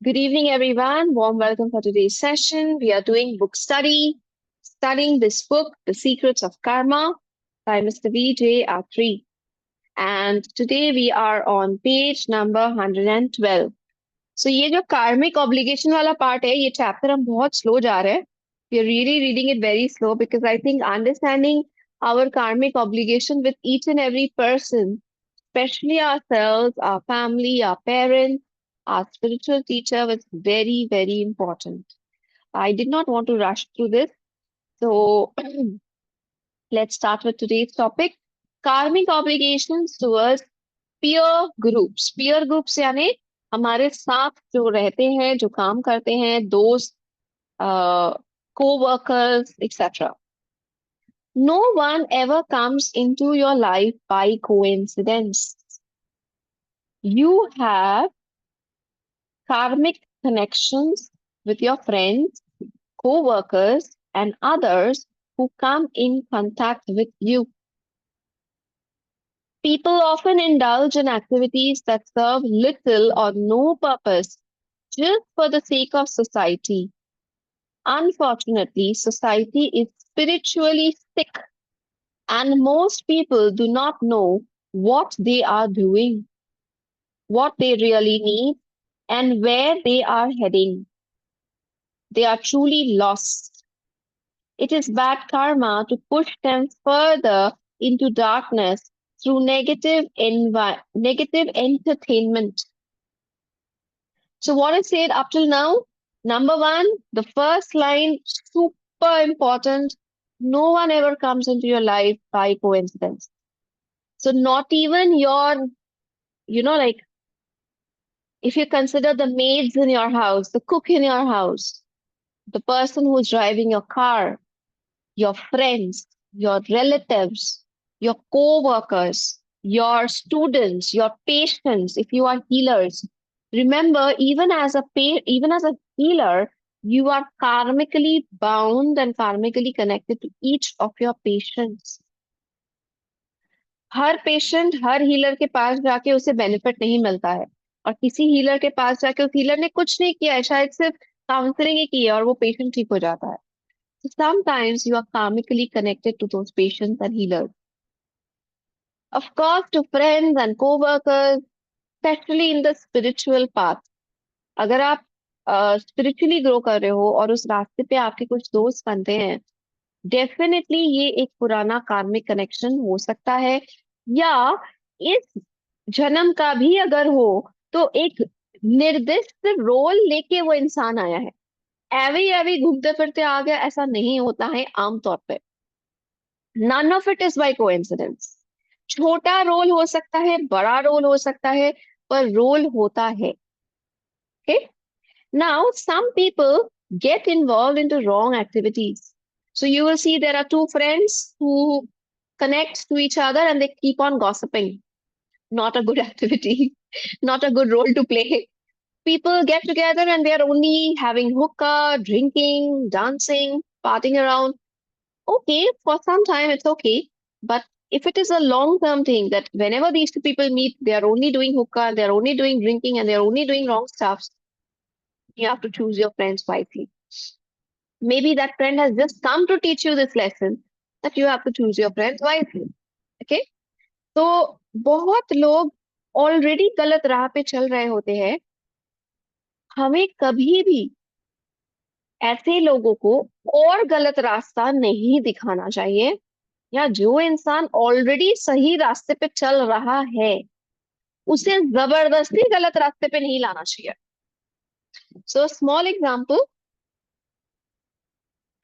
Good evening, everyone. Warm welcome for today's session. We are doing book study, studying this book, The Secrets of Karma by Mr. V.J. Atri. And today we are on page number 112. So ये जो कार्मिक obligation वाला part है ये chapter हम बहुत slow जा रहे हैं. We are really reading it very slow because I think understanding our karmic obligation with each and every person, especially ourselves, our family, our parents, our spiritual teacher, was very, very important. I did not want to rush through this. So let's start with today's topic. Karmic obligations towards peer groups. Peer groups यानी हमारे साथ जो रहते हैं, जो काम करते हैं, दोस्त, co-workers, etc. No one ever comes into your life by coincidence. You have karmic connections with your friends, co-workers, and others who come in contact with you. People often indulge in activities that serve little or no purpose just for the sake of society. Unfortunately, society is spiritually sick, and most people do not know what they are doing, what they really need, and where they are heading. They are truly lost. It is bad karma to push them further into darkness through negative entertainment. So, what I said up till now, number one, the first line, super important. No one ever comes into your life by coincidence. So, not even your, like if you consider the maids in your house, the cook in your house, the person who's driving your car, your friends, your relatives, your co-workers, your students, your patients, if you are healers. Remember, even as a healer, you are karmically bound and karmically connected to each of your patients. Her patient her healer के पास जाके उसे benefit नहीं मिलता है और किसी healer के पास जाके उस हीलर ने कुछ नहीं किया है, शायद सिर्फ काउंसलिंग ही की है और वो पेशेंट ठीक हो जाता है. So sometimes you are karmically connected to those patients and healers. Of course, to friends and co-workers, especially in the spiritual path. अगर आप spiritually grow कर रहे हो और उस रास्ते पे आपके कुछ दोस्त बनते हैं, डेफिनेटली ये एक पुराना कार्मिक कनेक्शन हो सकता है या इस जन्म का भी अगर हो तो एक निर्दिष्ट रोल लेके वो इंसान आया है. एवे एवे घूमते फिरते आ गया ऐसा नहीं होता है आमतौर पे. None of it is by coincidence. छोटा रोल हो सकता है, बड़ा रोल हो सकता है, पर रोल होता है. Okay? Now, some people get involved into wrong activities. So you will see there are two friends who connect to each other and they keep on gossiping. Not a good activity, not a good role to play. People get together and they are only having hookah, drinking, dancing, partying around. Okay, for some time it's okay. But if it is a long term thing that whenever these two people meet, they are only doing hookah, they're only doing drinking, and they're only doing wrong stuff, you have to choose your friends wisely. Maybe that friend has just come to teach you this lesson that you have to choose your friends wisely. Okay? तो बहुत लोग already गलत राह पे चल रहे होते हैं. हमें कभी भी ऐसे लोगों को और गलत रास्ता नहीं दिखाना चाहिए, या जो इंसान ऑलरेडी सही रास्ते पे चल रहा है उसे जबरदस्ती गलत रास्ते पे नहीं लाना चाहिए. So small example,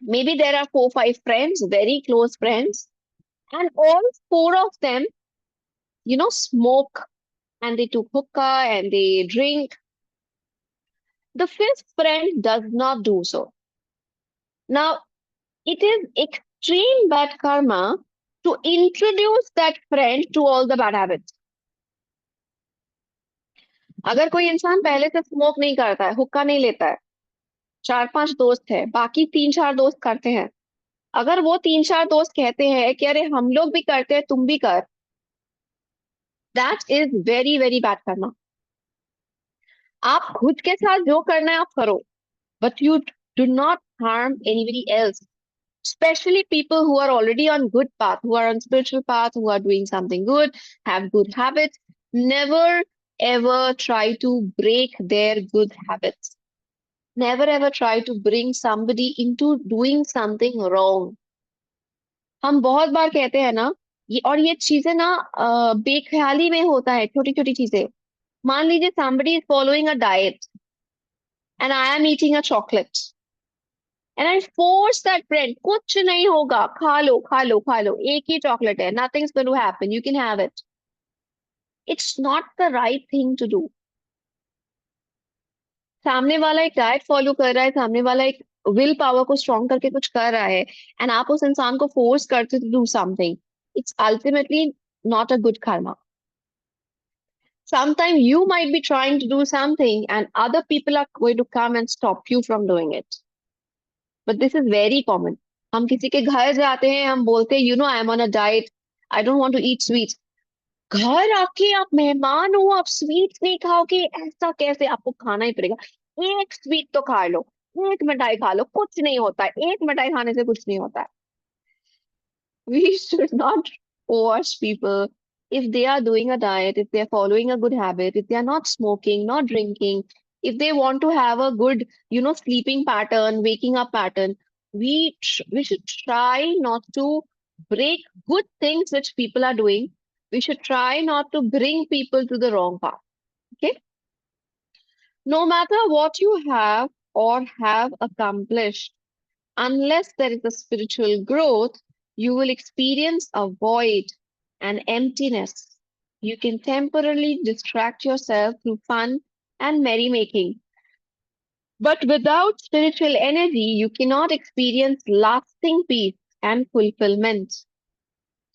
maybe there are 4 5 friends, very close friends, and all 4 of them, smoke and they took hookah and they drink. The fifth friend does not do so. Now, it is extreme bad karma to introduce that friend to all the bad habits. अगर कोई इंसान पहले से smoke नहीं करता है, हुक्का नहीं लेता है, 4 5 दोस्त है, बाकी 3 4 दोस्त करते हैं, अगर वो 3 4 दोस्त कहते हैं कि अरे हम लोग भी करते हैं तुम भी कर, that is very very bad karma. आप खुद के साथ जो करना है आप करो, but you do not harm anybody else, especially people who are already on good path, who are on spiritual path, who are doing something good, have good habits. Never ever try to break their good habits. Never ever try to bring somebody into doing something wrong. हम बहुत बार कहते हैं ना, ये और ये चीजें ना बेख्याली में होता है, छोटी छोटी चीजें. मान लीजिए somebody is following a diet and I am eating a chocolate and I force that friend, कुछ नहीं होगा, खा लो खा लो खा लो, एक ही चॉकलेट है, nothing's going to happen, you can have it. It's not the right thing to do. सामने वाला एक डाइट फॉलो कर रहा है, सामने वाला एक विल पावर को स्ट्रॉन्ग करके कुछ कर रहा है, एंड आप उस इंसान को फोर्स करते to do something. It's ultimately not a good karma. Sometimes you might be trying to do something and other people are going to come and stop you from doing it. But this is very common. हम किसी के घर जाते हैं, हम बोलते हैं, you know, I am on a diet, I don't want to eat sweets. घर आके आप मेहमान हो, आप स्वीट्स नहीं खाओगे, ऐसा कैसे? आपको खाना ही पड़ेगा. एक स्वीट तो खा लो, एक मिठाई खा लो, कुछ नहीं होता है, एक मिठाई खाने से कुछ नहीं होता है. We should not force people if they are doing a diet, if they are following a good habit, if they are not smoking, not drinking, if they want to have a good, sleeping pattern, waking up pattern. We should try not to break good things which people are doing. We should try not to bring people to the wrong path. Okay. No matter what you have or have accomplished, unless there is a spiritual growth, you will experience a void, an emptiness. You can temporarily distract yourself through fun and merrymaking. But without spiritual energy, you cannot experience lasting peace and fulfillment.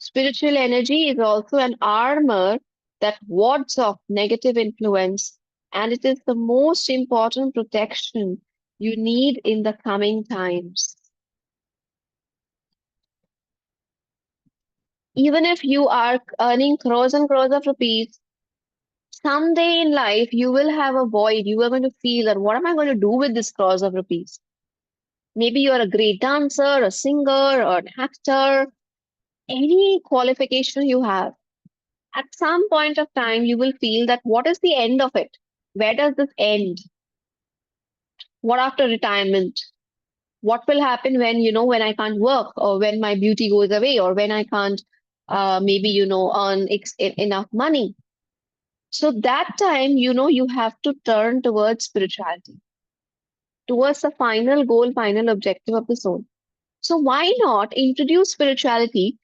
Spiritual energy is also an armor that wards off negative influence, and it is the most important protection you need in the coming times. Even if you are earning crores and crores of rupees, someday in life you will have a void. You are going to feel that what am I going to do with this crores of rupees? Maybe you're a great dancer, a singer, or an actor, any qualification you have. At some point of time, you will feel that what is the end of it? Where does this end? What after retirement? What will happen when, when I can't work, or when my beauty goes away, or when I can't maybe, earn enough money? So that time, you have to turn towards spirituality, towards the final goal, final objective of the soul. So why not introduce spirituality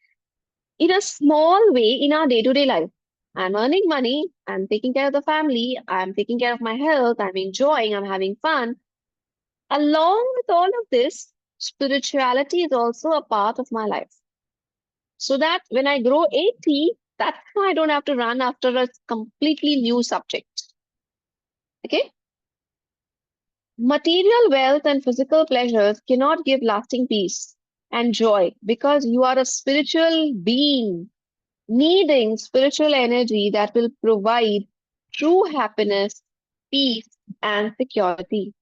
in a small way in our day-to-day life? I'm earning money, I'm taking care of the family, I'm taking care of my health, I'm enjoying, I'm having fun. Along with all of this, spirituality is also a part of my life. So that when I grow 80, that's why I don't have to run after a completely new subject. Okay? Material wealth and physical pleasures cannot give lasting peace and joy because you are a spiritual being needing spiritual energy that will provide true happiness, peace, and security.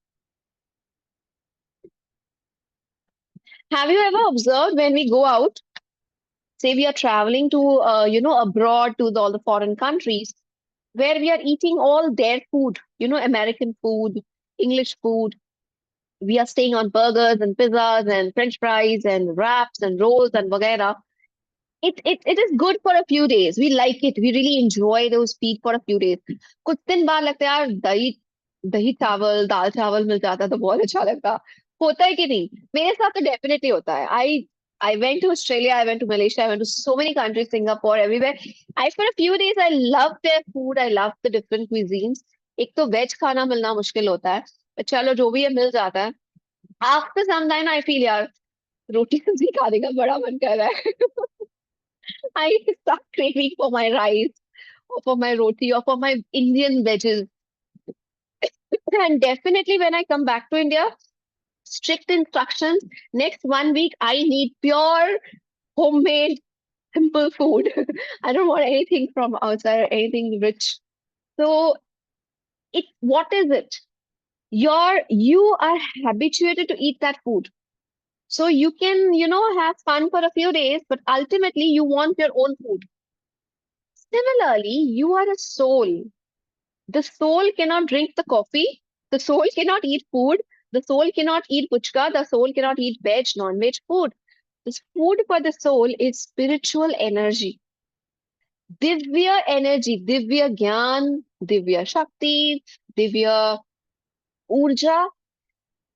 Have you ever observed when we go out, say we are traveling to, abroad to all the foreign countries, where we are eating all their food, American food, English food. We are staying on burgers and pizzas and French fries and wraps and rolls and vagera. It is good for a few days. We like it. We really enjoy those feet for a few days. कुछ दिन बाद लगता है यार दही दही चावल दाल चावल मिल जाता तो बहुत अच्छा लगता. होता है कि नहीं? मेरे साथ तो डेफिनेटली होता है. I went to Australia, I went to Malaysia, I went to so many countries, Singapore, everywhere. I for a few days I love their food. I love the different cuisines. एक तो veg खाना मिलना मुश्किल होता है. पर चलो जो भी है मिल जाता है. After some time I feel यार रोटी सब्जी खाने का बड़ा मन कर रहा है. I start craving for my rice or for my roti or for my Indian veggies. And definitely when I come back to India, strict instructions. Next 1 week, I need pure homemade simple food. I don't want anything from outside or anything rich. So It, what is it? You are habituated to eat that food. So you can, have fun for a few days, but ultimately you want your own food. Similarly, you are a soul. The soul cannot drink the coffee. The soul cannot eat food. The soul cannot eat puchka. The soul cannot eat veg, non-veg food. This food for the soul is spiritual energy. Divya energy, Divya ज्ञान, Divya शक्ति, Divya ऊर्जा,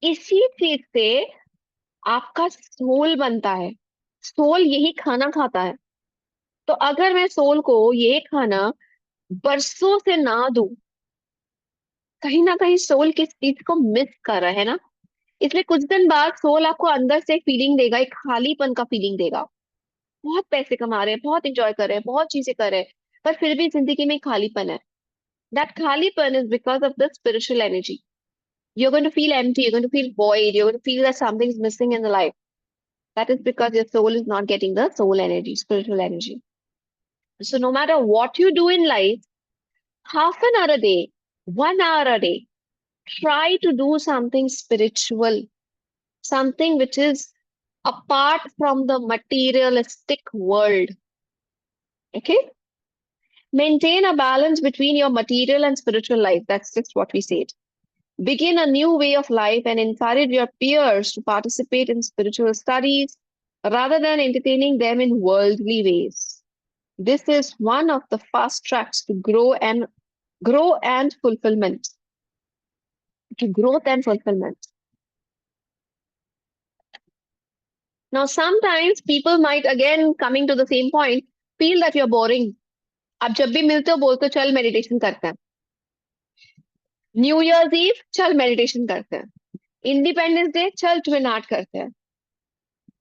इसी चीज से आपका soul बनता है. Soul यही खाना खाता है. तो अगर मैं सोल को ये खाना बरसों से ना दूं, कहीं ना कहीं सोल किस चीज को मिस कर रहा है ना. इसलिए कुछ दिन बाद सोल आपको अंदर से एक फीलिंग देगा, एक खालीपन का फीलिंग देगा. बहुत पैसे कमा रहे हैं, बहुत इंजॉय कर रहे हैं, बहुत चीजें कर रहे हैं, पर फिर भी जिंदगी में खालीपन है. दैट खालीपन is because of the spiritual energy. You're going to feel empty, you're going to feel void, you're going to feel that something's missing in the life. That is because your soul is not getting the soul energy, spiritual energy. So no matter what you do in life, half an hour a day, 1 hour a day, try to do something spiritual, something which is apart from the materialistic world. Okay? Maintain a balance between your material and spiritual life. That's just what we said. Begin a new way of life and encourage your peers to participate in spiritual studies rather than entertaining them in worldly ways. This is one of the fast tracks to grow and fulfillment. To growth and fulfillment. Now, sometimes people might again coming to the same point feel that you're boring. आप जब भी मिलते हो बोलते हो चल meditation करते हैं. न्यू ईयर्स ईव चल मेडिटेशन करते हैं. इंडिपेंडेंस डे चल ट्विन आर्ट करते हैं.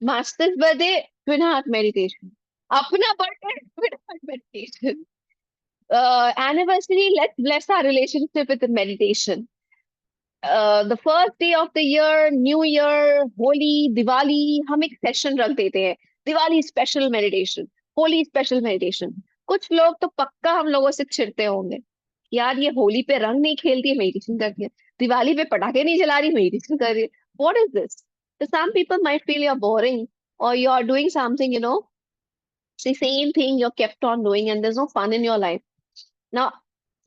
Master's birthday twin art meditation. अपना birthday twin art meditation. Anniversary, let's bless our relationship with meditation. The first day of the year, new year, Holi, Diwali, हम एक session रख देते हैं. Diwali special meditation, Holi special meditation. कुछ लोग तो पक्का हम लोगों से चिढ़ते होंगे, यार ये होली पे रंग नहीं खेलती है मेडिटेशन करती है, दिवाली पे पटाखे नहीं जला रही मेडिटेशन कर रही है. What is this? So some people might feel you're boring or you're doing something, it's the same thing you're kept on doing and there's no fun in your life. Now,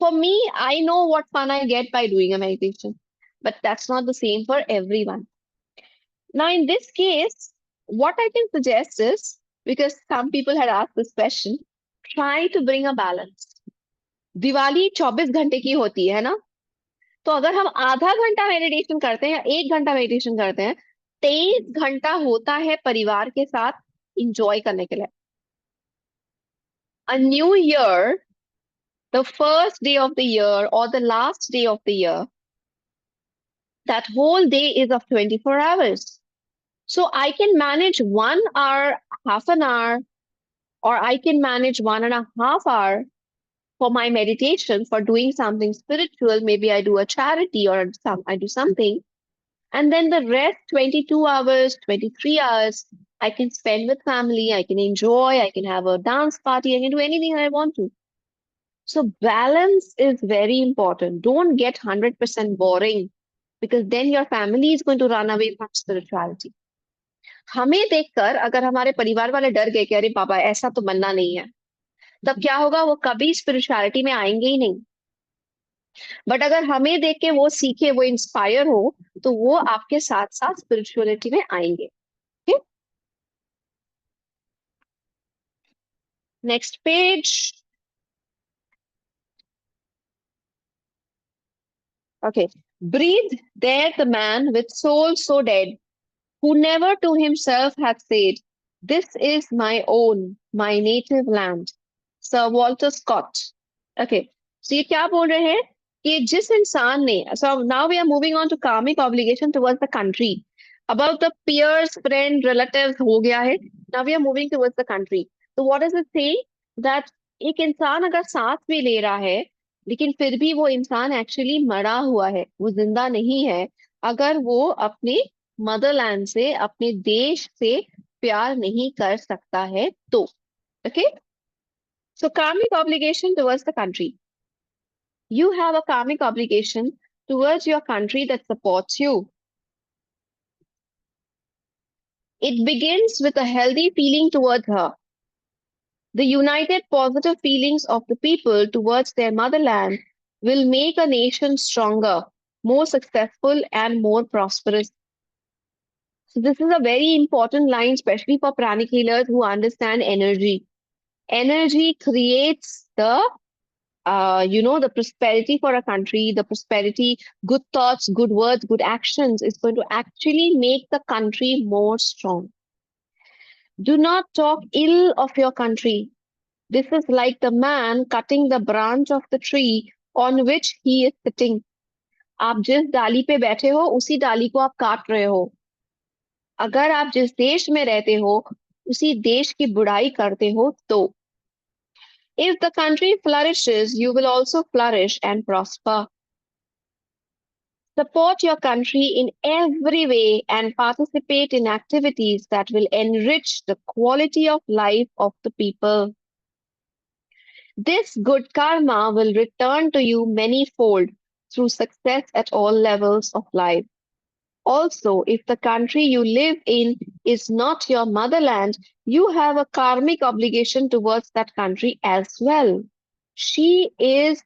for me, I know what fun I get by doing a meditation, but that's not the same for everyone. Now, in this case, what I can suggest is, because some people had asked this question, try to bring a balance. Diwali 24 घंटे की होती है ना. तो अगर हम आधा घंटा मेडिटेशन करते हैं या 1 घंटा मेडिटेशन करते हैं, 23 घंटा होता है परिवार के साथ इंजॉय करने के लिए. A new year, the first day of the year or the last day of the year, that whole day is of 24 hours. So I can manage 1 hour, half an hour, or I can manage 1.5 hours for my meditation, for doing something spiritual. Maybe I do a charity or I do something. And then the rest 22 hours, 23 hours, I can spend with family, I can enjoy, I can have a dance party, I can do anything I want to. So balance is very important. Don't get 100% boring because then your family is going to run away from spirituality. हमें देखकर अगर हमारे परिवार वाले डर गए कि अरे पापा ऐसा तो बनना नहीं है, तब क्या होगा, वो कभी स्पिरिचुअलिटी में आएंगे ही नहीं. बट अगर हमें देख के वो सीखे, वो इंस्पायर हो, तो वो आपके साथ साथ स्पिरिचुअलिटी में आएंगे. Next page. Okay. Breathe there the man with soul so dead, who never to himself hath said, this is my own, my native land. Sir Walter Scott. Okay. So ये क्या बोल रहे हैं कि जिस इंसान ने, so now we are moving on to karmic obligation towards the country. About the peers, friend, relatives हो गया है. Now we are moving towards the country. So what does it say? That एक इंसान अगर सांस भी ले रहा है लेकिन फिर भी वो इंसान एक्चुअली मरा हुआ है, वो जिंदा नहीं है, अगर वो अपने मदरलैंड से, अपने देश से प्यार नहीं कर सकता है तो. ओके. सो कार्मिक obligation towards the country. You have a karmic obligation towards your country that supports you. It begins with a healthy feeling towards her. The united positive feelings of the people towards their motherland will make a nation stronger, more successful, and more prosperous. So, this is a very important line, especially for pranic healers who understand energy. Energy creates the prosperity for a country, the prosperity, good thoughts, good words, good actions is going to actually make the country more strong. Do not talk ill of your country. This is like the man cutting the branch of the tree on which he is sitting. आप जिस डाली पे बैठे हो उसी डाली को आप काट रहे हो. अगर आप जिस देश में रहते हो उसी देश की बुराई करते हो तो. If the country flourishes, you will also flourish and prosper. Support your country in every way and participate in activities that will enrich the quality of life of the people. This good karma will return to you manyfold through success at all levels of life. Also, if the country you live in is not your motherland, you have a karmic obligation towards that country as well. She is,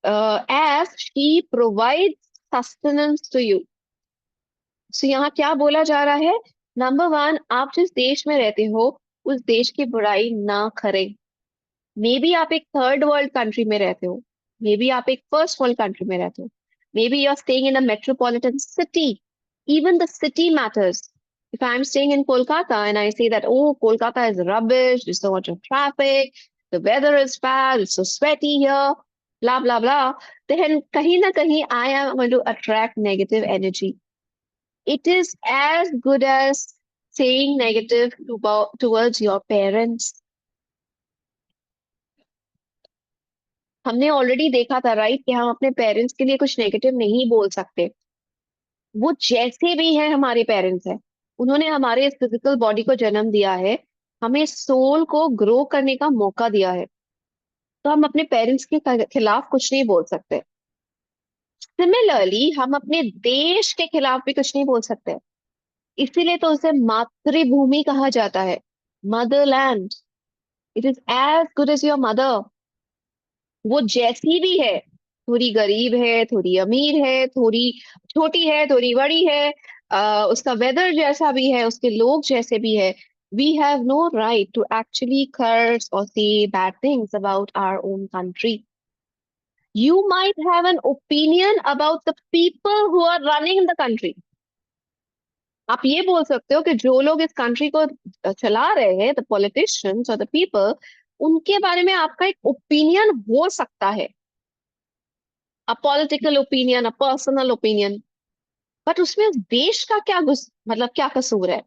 as she provides sustenance to you. So यहाँ क्या बोला जा रहा है? Number one, आप जिस देश में रहते हो उस देश की बुराई ना करें. मे बी आप एक थर्ड वर्ल्ड कंट्री में रहते हो, मे बी आप एक फर्स्ट वर्ल्ड कंट्री में रहते हो, maybe you are staying in a metropolitan city. Even the city matters. If I'm staying in Kolkata and I say that, oh, Kolkata is rubbish, there's so much of traffic, the weather is bad, it's so sweaty here, blah, blah, blah, then kahin na kahin I am going to attract negative energy. It is as good as saying negative towards your parents. हमने already देखा था right कि हम अपने parents के लिए कुछ negative नहीं बोल सकते. वो जैसे भी हैं हमारे पेरेंट्स हैं, उन्होंने हमारे इस फिजिकल बॉडी को जन्म दिया है, हमें सोल को ग्रो करने का मौका दिया है, तो हम अपने पेरेंट्स के खिलाफ कुछ नहीं बोल सकते. सिमिलरली हम अपने देश के खिलाफ भी कुछ नहीं बोल सकते. इसीलिए तो उसे मातृभूमि कहा जाता है, motherland. It is as good as your mother. वो जैसी भी है, थोड़ी गरीब है, थोड़ी अमीर है, थोड़ी छोटी है, थोड़ी बड़ी है, उसका वेदर जैसा भी है, उसके लोग जैसे भी है, we have no right to actually curse or say bad things about our own country. You might have an opinion about the people who are running the country. आप ये बोल सकते हो कि जो लोग इस कंट्री को चला रहे हैं, the politicians or the people, उनके बारे में आपका एक ओपिनियन हो सकता है, a political opinion, a personal opinion. But उसमें उस देश का क्या मतलब क्या कसूर है?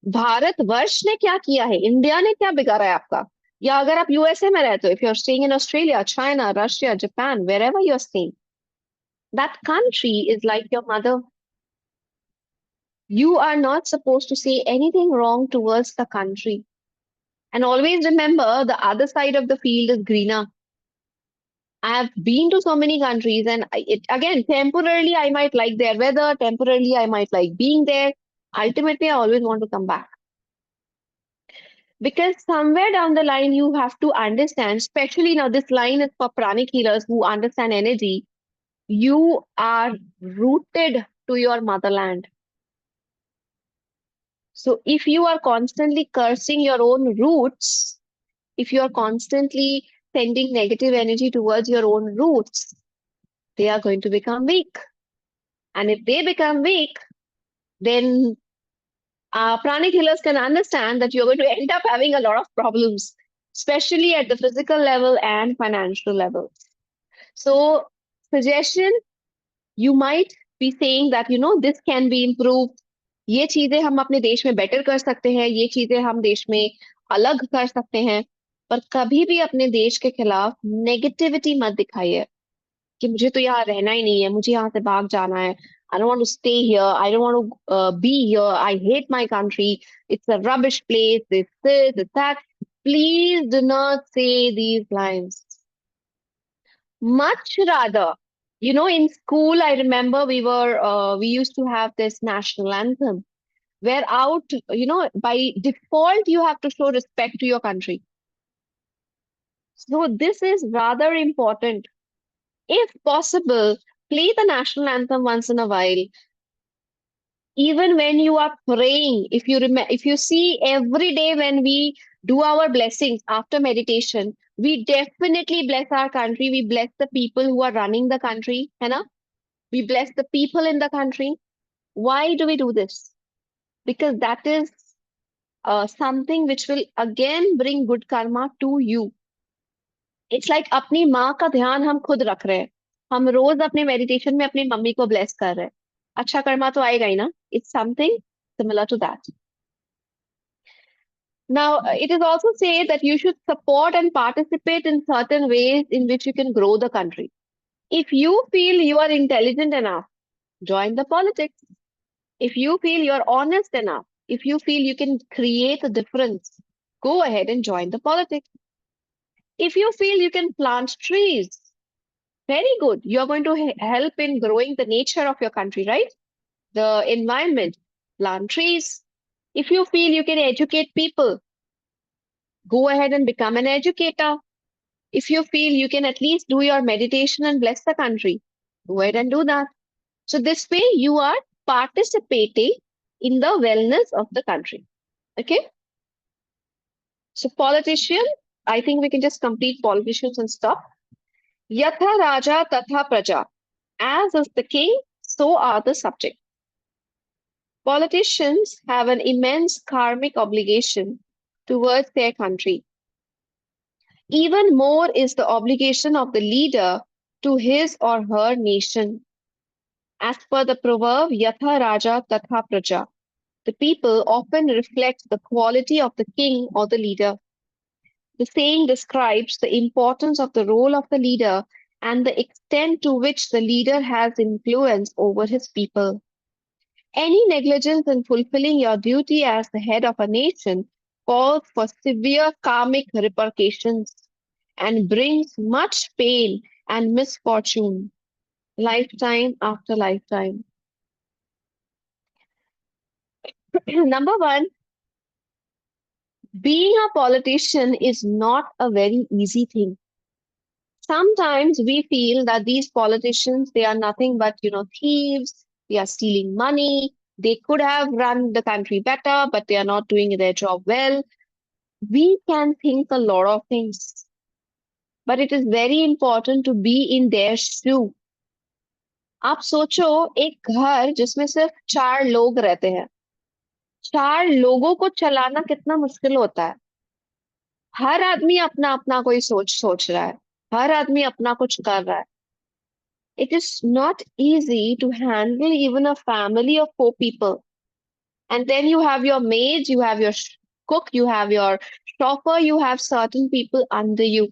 भारतवर्ष ने क्या किया है? इंडिया ने क्या बिगाड़ा है आपका? या अगर आप यूएसए में रहते हो, if you are staying in Australia, China, Russia, Japan, wherever you are staying, that country is like your mother. You are not supposed to say anything wrong towards the country. And always remember, the other side of the field is greener. I have been to so many countries, and again, temporarily I might like their weather, temporarily I might like being there. Ultimately, I always want to come back. Because somewhere down the line, you have to understand, especially now, this line is for pranic healers who understand energy. You are rooted to your motherland. So if you are constantly cursing your own roots, if you are constantly sending negative energy towards your own roots, they are going to become weak. And if they become weak, then pranic healers can understand that you're going to end up having a lot of problems, especially at the physical level and financial level. So, suggestion, you might be saying that, this can be improved. ये चीजें हम अपने देश में better कर सकते हैं, ये चीजें हम देश में अलग कर सकते हैं, पर कभी भी अपने देश के खिलाफ नेगेटिविटी मत दिखाइए कि मुझे तो यहाँ रहना ही नहीं है, मुझे यहाँ से भाग जाना है. I don't want to stay here. I don't want to be here. I hate my country. It's a rubbish place. This, that. Please do not say these lines. Much rather, in school, I remember we used to have this national anthem where by default, you have to show respect to your country. So this is rather important. If possible, play the national anthem once in a while. Even when you are praying, if you see every day when we do our blessings after meditation, we definitely bless our country. We bless the people who are running the country, है ना? We bless the people in the country. Why do we do this? Because that is something which will again bring good karma to you. It's like अपनी माँ का ध्यान हम खुद रख रहे हैं. हम रोज अपने मेडिटेशन में अपनी मम्मी को ब्लेस कर रहे हैं. अच्छा कर्मा तो आएगा ही ना. It's something similar to that. Now, it is also said that you should support and participate in certain ways in which you can grow the country. If you feel you are intelligent enough, join the politics. If you feel you're honest enough, if you feel you can create a difference, go ahead and join the politics. If you feel you can plant trees, very good. You're going to help in growing the nature of your country, right? The environment. Plant trees. If you feel you can educate people, go ahead and become an educator. If you feel you can at least do your meditation and bless the country, go ahead and do that. So this way you are participating in the wellness of the country. Okay. So politician, I think we can just complete politicians and stop. Yatha Raja Tatha Praja. As is the king, so are the subjects. Politicians have an immense karmic obligation towards their country. Even more is the obligation of the leader to his or her nation. As per the proverb, Yatha Raja Tatha Praja, the people often reflect the quality of the king or the leader. The saying describes the importance of the role of the leader and the extent to which the leader has influence over his people. Any negligence in fulfilling your duty as the head of a nation calls for severe karmic repercussions and brings much pain and misfortune, lifetime after lifetime. Number one, being a politician is not a very easy thing. Sometimes we feel that these politicians, they are nothing but, thieves, they are stealing money, they could have run the country better, but they are not doing their job well. We can think a lot of things, but it is very important to be in their shoe. आप सोचो एक घर जिसमें सिर्फ 4 लोग रहते हैं, 4 लोगों को चलाना कितना मुश्किल होता है. हर आदमी अपना अपना कोई सोच सोच रहा है, हर आदमी अपना कुछ कर रहा है. It is not easy to handle even a family of 4 people. And then you have your maids, you have your cook, you have your chauffeur, you have certain people under you.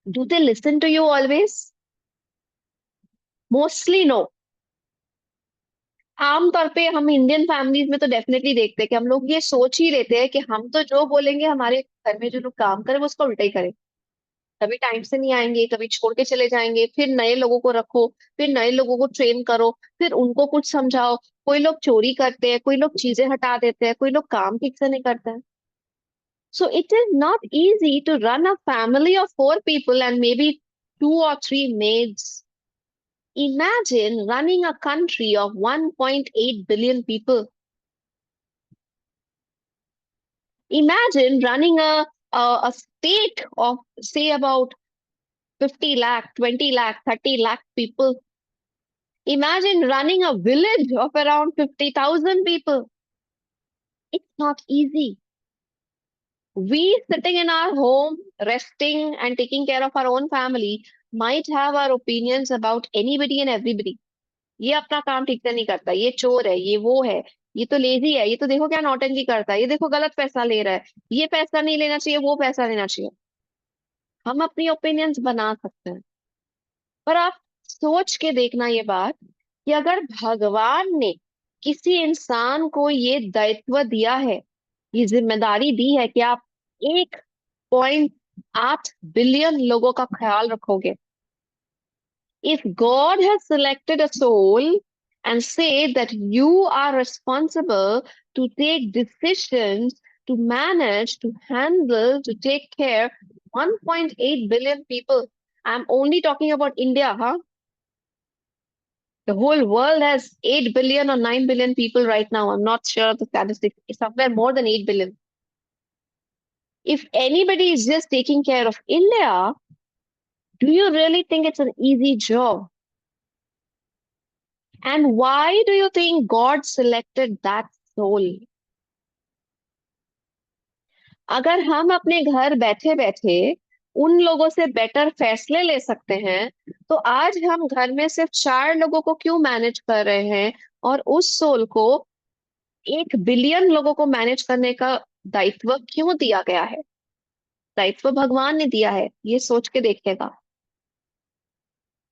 Do they listen to you always? Mostly no. आमतौर पे हम Indian families में तो definitely देखते हैं कि हम लोग ये सोच ही लेते हैं कि हम तो जो बोलेंगे हमारे घर में जो लोग काम करें वो उसको उल्टा ही करें. कभी टाइम से नहीं आएंगे, कभी छोड़ के चले जाएंगे, फिर नए लोगों को रखो, फिर नए लोगों को ट्रेन करो, फिर उनको कुछ समझाओ. कोई लोग चोरी करते हैं, कोई लोग चीजें हटा देते हैं, कोई लोग काम ठीक से नहीं करते हैं. So it is not easy to run a family of 4 people and maybe 2 or 3 maids. Imagine running a country of 1.8 billion people. Imagine running a state of, say, about 50 lakh, 20 lakh, 30 lakh people. Imagine running a village of around 50,000 people. It's not easy. We sitting in our home, resting and taking care of our own family, might have our opinions about anybody and everybody. ये अपना काम ठीक से नहीं करता, ये चोर है, ये वो है, ये तो लेजी है, ये तो देखो क्या नौटंकी करता है, ये देखो गलत पैसा ले रहा है, ये पैसा नहीं लेना चाहिए, वो पैसा लेना चाहिए. हम अपनी ओपिनियंस बना सकते हैं. पर आप सोच के देखना ये बात कि अगर भगवान ने किसी इंसान को ये दायित्व दिया है, ये जिम्मेदारी दी है कि आप 1.8 बिलियन लोगों का ख्याल रखोगे, If God has selected a soul and say that you are responsible to take decisions, to manage, to handle, to take care 1.8 billion people. I'm only talking about India, huh? The whole world has 8 billion or 9 billion people right now. I'm not sure of the statistics. It's somewhere more than 8 billion. If anybody is just taking care of India, do you really think it's an easy job? And why do you think God selected that soul? अगर हम अपने घर बैठे बैठे उन लोगों से better फैसले ले सकते हैं, तो आज हम घर में सिर्फ 4 लोगों को क्यों मैनेज कर रहे हैं और उस सोल को 1 बिलियन लोगों को मैनेज करने का दायित्व क्यों दिया गया है? दायित्व भगवान ने दिया है, ये सोच के देखिएगा.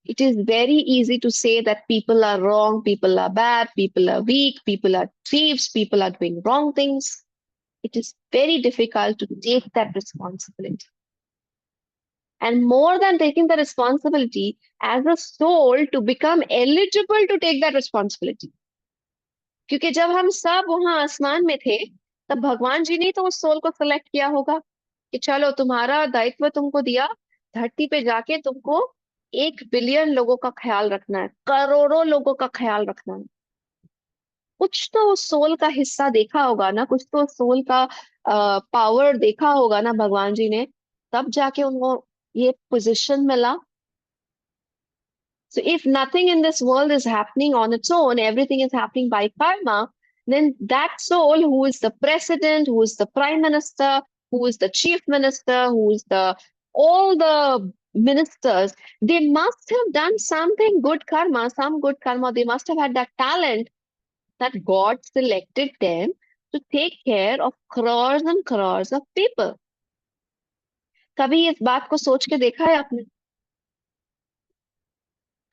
It is very easy to say that people are wrong, people are bad, people are weak, people are thieves, people are doing wrong things. It is very difficult to take that responsibility. And more than taking the responsibility, as a soul, to become eligible to take that responsibility. क्योंकि जब हम सब वहां आसमान में थे, तब भगवान जी ने तो उस सोल को सेलेक्ट किया होगा कि चलो तुम्हारा दायित्व तुमको दिया, धरती पे जाके तुमको 1 बिलियन लोगों का ख्याल रखना है, करोड़ों लोगों का ख्याल रखना है. कुछ तो उस सोल का हिस्सा देखा होगा ना, कुछ तो सोल का पावर देखा होगा ना भगवान जी ने, तब जाके उनको ये पोजीशन मिला. So if nothing in this world is happening on its own, everything is happening by karma, then that soul who is the president, who is the prime minister, who is the chief minister, who is the all the ministers, they must have done something good karma, some good karma. They must have had that talent that God selected them to take care of crores and crores of people. कभी इस बात को सोच के देखा है आपने?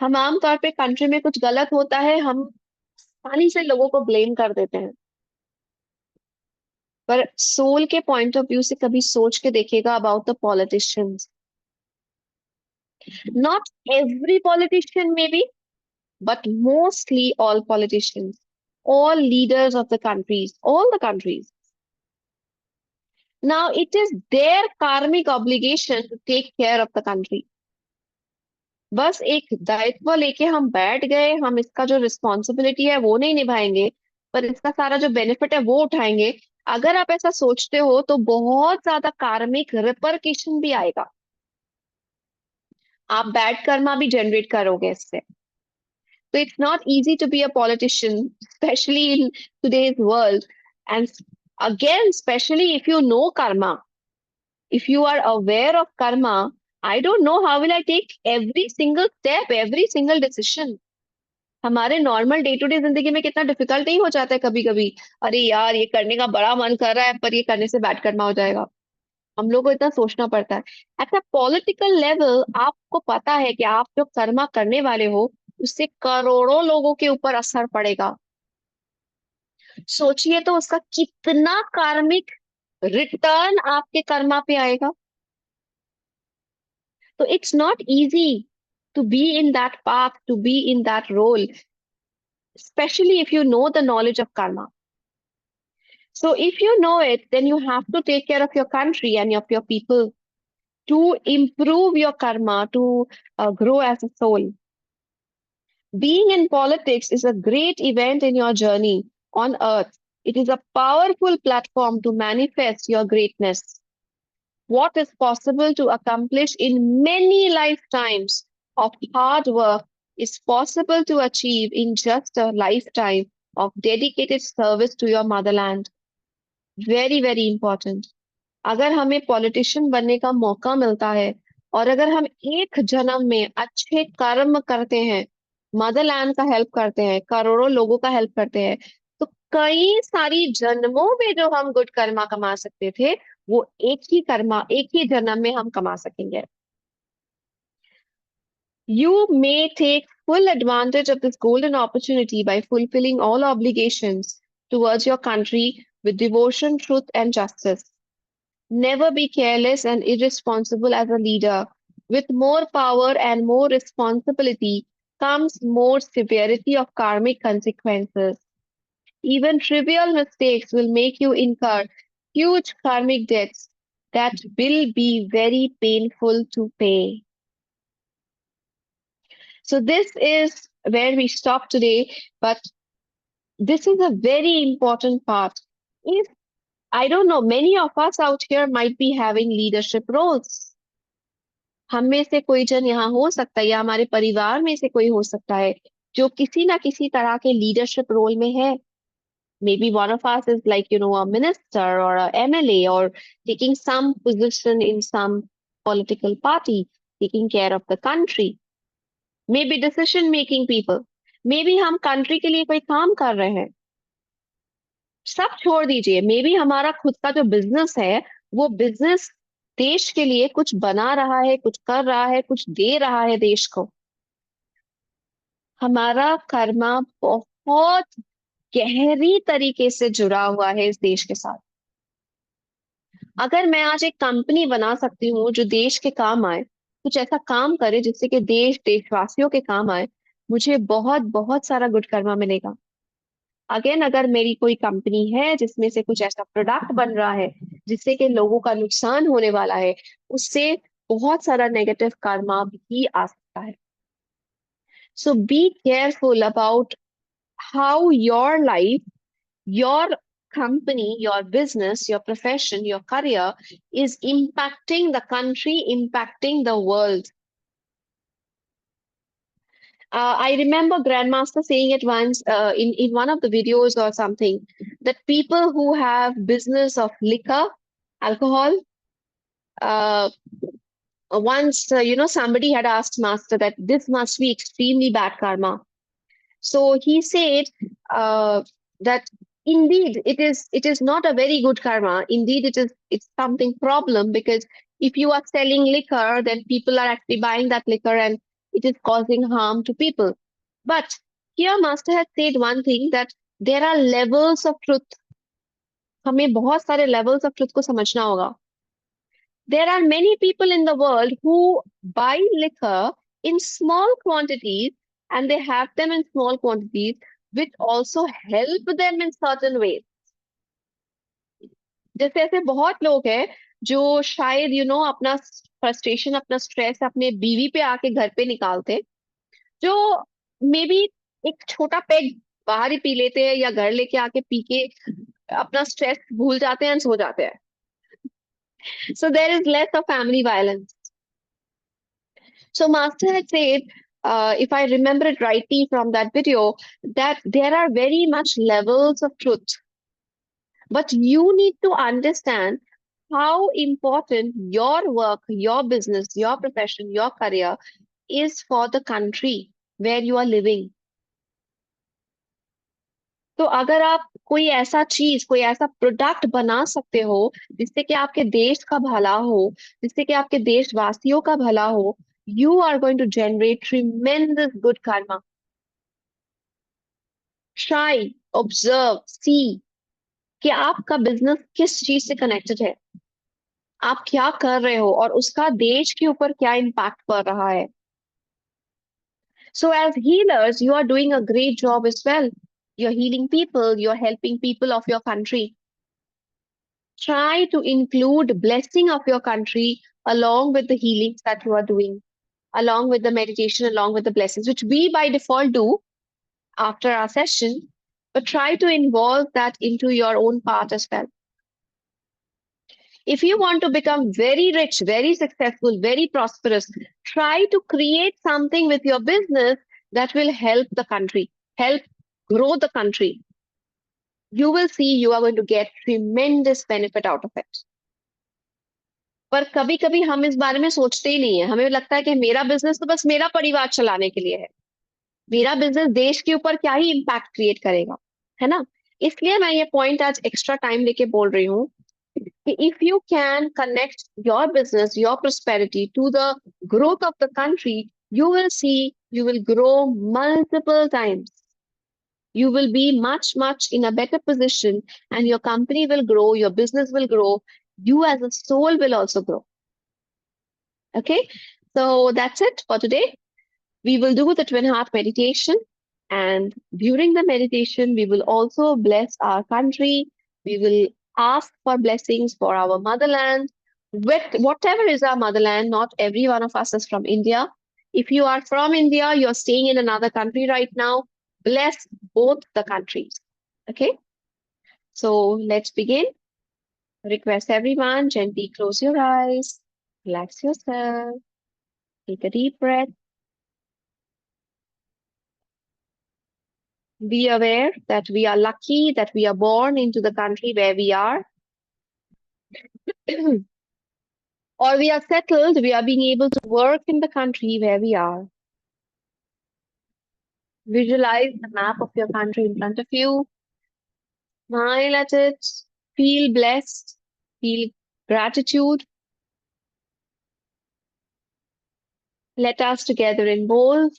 हम आमतौर पे कंट्री में कुछ गलत होता है, हम आसानी से लोगों को ब्लेम कर देते हैं. पर सोल के पॉइंट ऑफ व्यू से कभी सोच के देखिएगा about the politicians. Not every politician may be, but mostly all politicians, all leaders of the countries, all the countries. Now it is their karmic obligation to take care of the country. बस एक दायित्व लेके हम बैठ गए, हम इसका जो रिस्पॉन्सिबिलिटी है वो नहीं निभाएंगे, पर इसका सारा जो बेनिफिट है वो उठाएंगे. अगर आप ऐसा सोचते हो तो बहुत ज्यादा कार्मिक रिपरकेशन भी आएगा. आप बैड कर्मा भी जनरेट करोगे इससे. So it's not easy to be a politician, especially in today's world. And again, especially if you know karma, if you are aware of karma, I don't know how will I take every single step, every single decision. हमारे normal day to day जिंदगी में कितना difficult नहीं हो जाता है कभी कभी. अरे यार ये करने का बड़ा मन कर रहा है पर ये करने से बैड कर्मा हो जाएगा. हम लोग को इतना सोचना पड़ता है. एट अ पॉलिटिकल लेवल आपको पता है कि आप जो कर्मा करने वाले हो उससे करोड़ों लोगों के ऊपर असर पड़ेगा. सोचिए तो उसका कितना कार्मिक रिटर्न आपके कर्मा पे आएगा. तो it's not easy to be in that path, to be in that role, especially if you know the knowledge of karma. So if you know it, then you have to take care of your country and of your people to improve your karma, to grow as a soul. Being in politics is a great event in your journey on earth. It is a powerful platform to manifest your greatness. What is possible to accomplish in many lifetimes of hard work is possible to achieve in just a lifetime of dedicated service to your motherland. Very, very important. अगर हमें politician बनने का मौका मिलता है और अगर हम एक जन्म में अच्छे कर्म करते हैं, मदरलैंड का हेल्प करते हैं, करोड़ों लोगों का हेल्प करते हैं, तो कई सारी जन्मों में जो हम गुड कर्मा कमा सकते थे वो एक ही जन्म में हम कमा सकेंगे. You may take full advantage of this golden opportunity by fulfilling all obligations towards your country with devotion, truth, and justice. Never be careless and irresponsible as a leader With more power and more responsibility comes more severity of karmic consequences. Even trivial mistakes will make you incur huge karmic debts that will be very painful to pay. So, this is where we stop today, but this is a very important part. If I don't know, many of us out here might be having leadership roles. हम में से कोई जन यहाँ हो सकता है या हमारे परिवार में से कोई हो सकता है जो किसी ना किसी तरह के लीडरशिप रोल में है. Maybe one of us is like, a minister or a MLA or taking some position in some political party, taking care of the country. Maybe decision making people. Maybe हम country के लिए कोई काम कर रहे हैं. सब छोड़ दीजिए. मे बी हमारा खुद का जो बिजनेस है वो बिजनेस देश के लिए कुछ बना रहा है, कुछ कर रहा है, कुछ दे रहा है देश को. हमारा कर्मा बहुत गहरी तरीके से जुड़ा हुआ है इस देश के साथ. अगर मैं आज एक कंपनी बना सकती हूँ जो देश के काम आए, कुछ ऐसा काम करे जिससे कि देश देशवासियों के काम आए, मुझे बहुत बहुत सारा गुड कर्मा मिलेगा. अगेन अगर मेरी कोई कंपनी है जिसमें से कुछ ऐसा प्रोडक्ट बन रहा है जिससे कि लोगों का नुकसान होने वाला है, उससे बहुत सारा नेगेटिव कर्मा भी आ सकता है. So be careful about how your life, your company, your business, your profession, your career is impacting the country, impacting the world. I remember Grandmaster saying it once in one of the videos or something that people who have business of liquor, alcohol, uh, once somebody had asked Master that this must be extremely bad karma. So he said that indeed it is not a very good karma. Indeed, it's something problem because if you are selling liquor, then people are actually buying that liquor and it is causing harm to people. But here Master has said one thing that there are levels of truth. हमें बहुत सारे levels of truth को समझना होगा. There are many people in the world who buy liquor in small quantities and they have them in small quantities which also help them in certain ways. जैसे ऐसे बहुत लोग हैं जो शायद अपना फ्रस्ट्रेशन, अपना स्ट्रेस अपने बीवी पे आके घर पे निकालते हैं, जो मे बी एक छोटा पेग बाहर ही पी लेते हैं या घर लेके आके पी के अपना स्ट्रेस भूल जाते हैं और सो जाते हैं. So there is less of family violence. So Master had said, if I remember it rightly from that video, that there are very much levels of truth. But you need to understand how important your work, your business, your profession, your career is for the country where you are living. तो अगर आप कोई ऐसा चीज, कोई ऐसा product बना सकते हो जिससे कि आपके देश का भला हो, जिससे कि आपके देशवासियों का भला हो, you are going to generate tremendous good karma. Try, observe, see कि आपका बिजनेस किस चीज से कनेक्टेड है, आप क्या कर रहे हो और उसका देश के ऊपर क्या इम्पैक्ट पड़ रहा है. So as healers, you are doing a great job as well. You're healing people, you're helping people of your country. Try to include blessing of your country along with the healings that you are doing, along with the meditation, along with the blessings, which we by default do after our session, but try to involve that into your own part as well. If you want to become very rich, very successful, very prosperous, try to create something with your business that will help the country, help grow the country. You will see you are going to get tremendous benefit out of it. पर कभी कभी हम इस बारे में सोचते ही नहीं है. हमें लगता है कि मेरा बिजनेस तो बस मेरा परिवार चलाने के लिए है, मेरा बिजनेस देश के ऊपर क्या ही इम्पैक्ट क्रिएट करेगा, है ना. इसलिए मैं ये पॉइंट आज एक्स्ट्रा टाइम लेके बोल रही हूँ कि if you can connect your business, your prosperity to the growth of the country, you will see you will grow multiple times. You will be much in a better position and your company will grow, your business will grow, you as a soul will also grow. Okay, So that's it for today. We will do the twin heart meditation. And during the meditation, we will also bless our country. We will ask for blessings for our motherland. Whatever is our motherland, not every one of us is from India. If you are from India, you're staying in another country right now, bless both the countries. Okay, so let's begin. Request everyone gently close your eyes, relax yourself, take a deep breath. Be aware that we are lucky that we are born into the country where we are, or we are settled, we are being able to work in the country where we are. Visualize the map of your country in front of you, smile at it, feel blessed, feel gratitude. Let us together involve.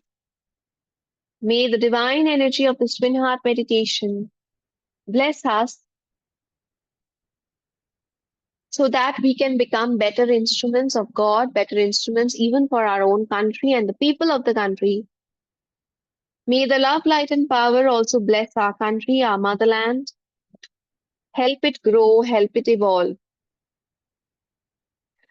May the divine energy of this twin heart meditation bless us so that we can become better instruments of God, better instruments even for our own country and the people of the country. May the love, light, and power also bless our country, our motherland, help it grow, help it evolve.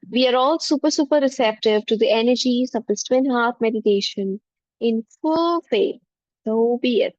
We are all super, super receptive to the energies of this twin heart meditation in full faith. So be it.